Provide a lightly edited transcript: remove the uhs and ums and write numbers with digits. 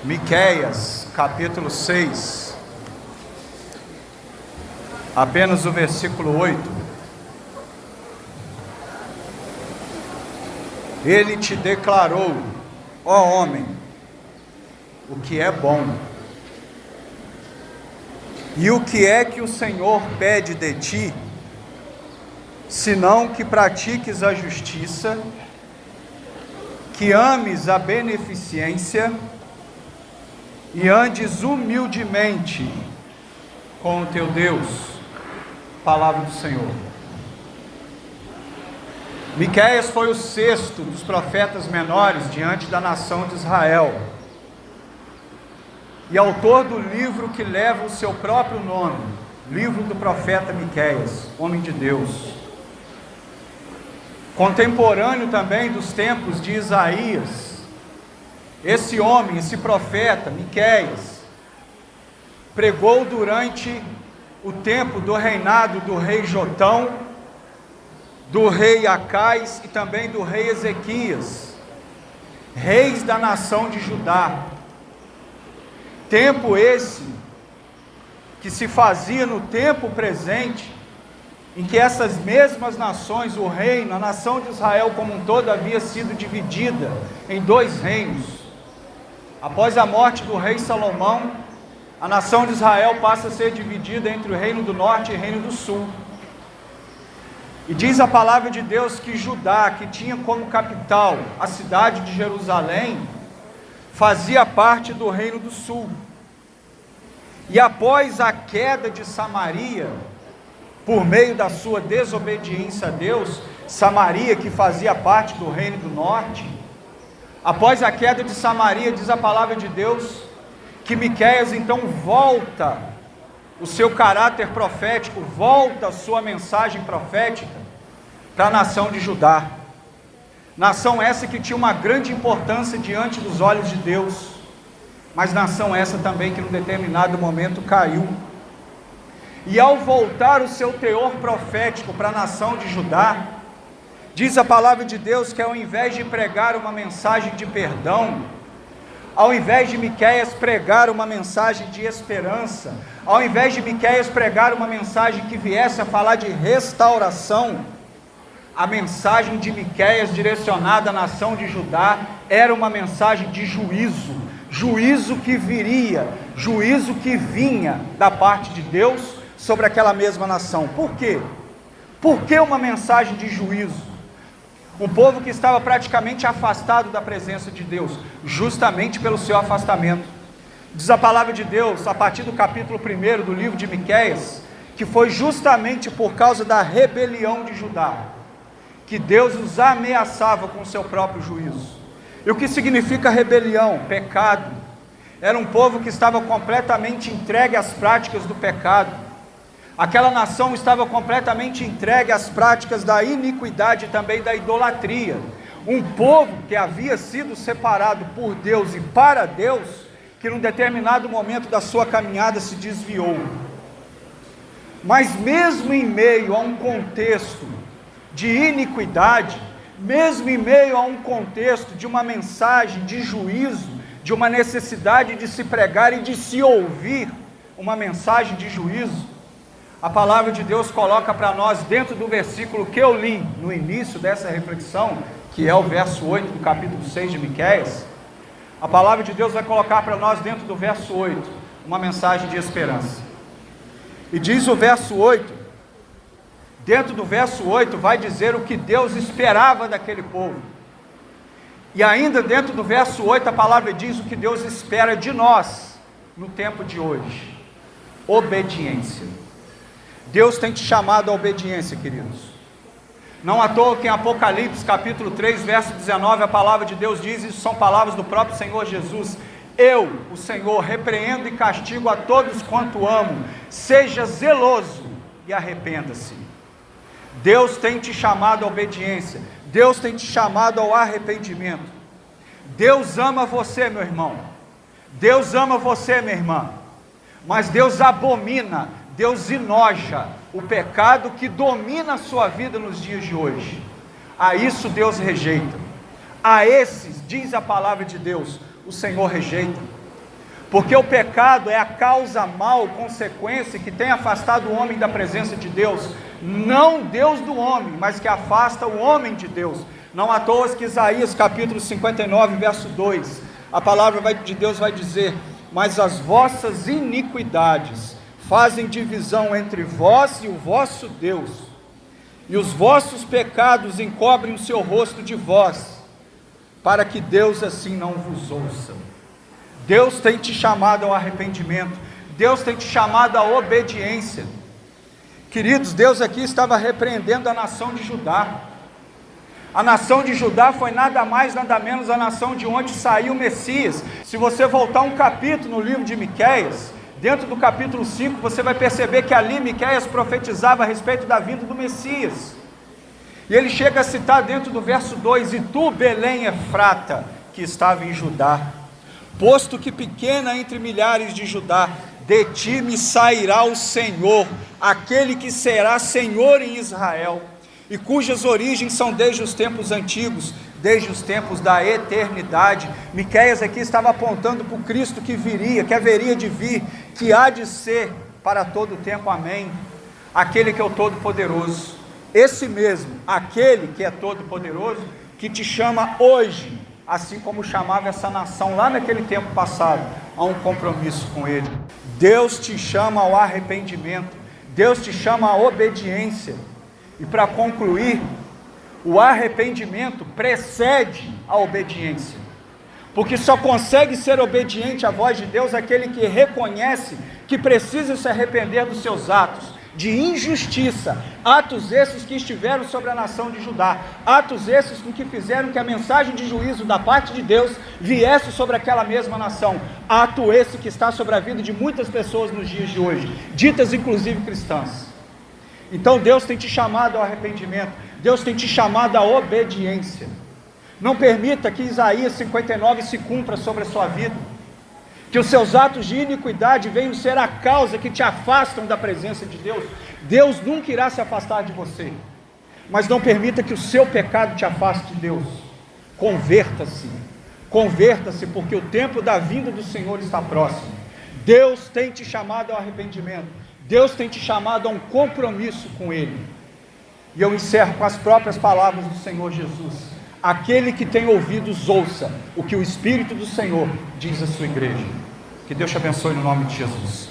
Miqueias, capítulo 6, apenas o versículo 8. Ele te declarou, ó homem, o que é bom. E o que é que o Senhor pede de ti, senão que pratiques a justiça, que ames a beneficência e andes humildemente com o teu Deus. Palavra do Senhor. Miqueias foi o sexto dos profetas menores diante da nação de Israel, e autor do livro que leva o seu próprio nome, livro do profeta Miqueias, homem de Deus. Contemporâneo também dos tempos de Isaías. Esse homem, esse profeta, Miqueias, pregou durante o tempo do reinado do rei Jotão, do rei Acais e também do rei Ezequias, reis da nação de Judá. Tempo esse que se fazia no tempo presente, em que essas mesmas nações, o reino, a nação de Israel como um todo, havia sido dividida em dois reinos. Após a morte do rei Salomão, a nação de Israel passa a ser dividida entre o reino do norte e o reino do sul. E diz a palavra de Deus que Judá, que tinha como capital a cidade de Jerusalém, fazia parte do reino do sul. E após a queda de Samaria, por meio da sua desobediência a Deus, Samaria, que fazia parte do reino do norte, após a queda de Samaria, diz a palavra de Deus, que Miqueias então volta o seu caráter profético, volta a sua mensagem profética para a nação de Judá. Nação essa que tinha uma grande importância diante dos olhos de Deus, mas nação essa também que num determinado momento caiu. E ao voltar o seu teor profético para a nação de Judá, diz a palavra de Deus que ao invés de pregar uma mensagem de perdão, ao invés de Miqueias pregar uma mensagem de esperança, ao invés de Miqueias pregar uma mensagem que viesse a falar de restauração, a mensagem de Miqueias direcionada à nação de Judá era uma mensagem de juízo, juízo que viria, juízo que vinha da parte de Deus sobre aquela mesma nação. Por quê? Por que uma mensagem de juízo? Um povo que estava praticamente afastado da presença de Deus, justamente pelo seu afastamento. Diz a palavra de Deus, a partir do capítulo 1 do livro de Miqueias, que foi justamente por causa da rebelião de Judá, que Deus os ameaçava com o seu próprio juízo. E o que significa rebelião? Pecado. Era um povo que estava completamente entregue às práticas do pecado. Aquela nação estava completamente entregue às práticas da iniquidade e também da idolatria. Um povo que havia sido separado por Deus e para Deus, que num determinado momento da sua caminhada se desviou. Mas mesmo em meio a um contexto de iniquidade, mesmo em meio a um contexto de uma mensagem de juízo, de uma necessidade de se pregar e de se ouvir uma mensagem de juízo, a palavra de Deus coloca para nós dentro do versículo que eu li no início dessa reflexão, que é o verso 8 do capítulo 6 de Miqueias. A palavra de Deus vai colocar para nós dentro do verso 8 uma mensagem de esperança. E diz o verso 8, dentro do verso 8 vai dizer o que Deus esperava daquele povo. E ainda dentro do verso 8 a palavra diz o que Deus espera de nós no tempo de hoje: obediência. Deus tem te chamado à obediência, queridos. Não à toa que em Apocalipse capítulo 3, verso 19, a palavra de Deus diz, isso são palavras do próprio Senhor Jesus: eu, o Senhor, repreendo e castigo a todos quanto amo, seja zeloso e arrependa-se. Deus tem te chamado à obediência, Deus tem te chamado ao arrependimento. Deus ama você, meu irmão, Deus ama você, minha irmã, mas Deus abomina, Deus enoja o pecado que domina a sua vida nos dias de hoje. A isso Deus rejeita. A esses, diz a palavra de Deus, o Senhor rejeita. Porque o pecado é a causa mal, consequência que tem afastado o homem da presença de Deus, não Deus do homem, mas que afasta o homem de Deus. Não à toa que Isaías capítulo 59, verso 2, a palavra de Deus vai dizer: mas as vossas iniquidades fazem divisão entre vós e o vosso Deus, e os vossos pecados encobrem o seu rosto de vós, para que Deus assim não vos ouça. Deus tem te chamado ao arrependimento, Deus tem te chamado à obediência. Queridos, Deus aqui estava repreendendo a nação de Judá. A nação de Judá foi nada mais, nada menos a nação de onde saiu o Messias. Se você voltar um capítulo no livro de Miqueias, dentro do capítulo 5, você vai perceber que ali Miqueias profetizava a respeito da vinda do Messias. E ele chega a citar dentro do verso 2: e tu, Belém Efrata, que estava em Judá, posto que pequena entre milhares de Judá, de ti me sairá o Senhor, aquele que será Senhor em Israel, e cujas origens são desde os tempos antigos, desde os tempos da eternidade. Miqueias aqui estava apontando para o Cristo que viria, que haveria de vir, que há de ser para todo o tempo, amém, aquele que é o Todo-Poderoso, esse mesmo, aquele que é Todo-Poderoso, que te chama hoje, assim como chamava essa nação lá naquele tempo passado, a um compromisso com Ele. Deus te chama ao arrependimento, Deus te chama à obediência. E para concluir, o arrependimento precede a obediência, porque só consegue ser obediente à voz de Deus aquele que reconhece que precisa se arrepender dos seus atos de injustiça, atos esses que estiveram sobre a nação de Judá, atos esses com que fizeram que a mensagem de juízo da parte de Deus viesse sobre aquela mesma nação, ato esse que está sobre a vida de muitas pessoas nos dias de hoje, ditas inclusive cristãs. Então Deus tem te chamado ao arrependimento, Deus tem te chamado à obediência. Não permita que Isaías 59 se cumpra sobre a sua vida, que os seus atos de iniquidade venham ser a causa que te afastam da presença de Deus. Deus nunca irá se afastar de você, mas não permita que o seu pecado te afaste de Deus. Converta-se, converta-se, porque o tempo da vinda do Senhor está próximo. Deus tem te chamado ao arrependimento, Deus tem te chamado a um compromisso com Ele. E eu encerro com as próprias palavras do Senhor Jesus: aquele que tem ouvidos, ouça o que o Espírito do Senhor diz à sua igreja. Que Deus te abençoe no nome de Jesus.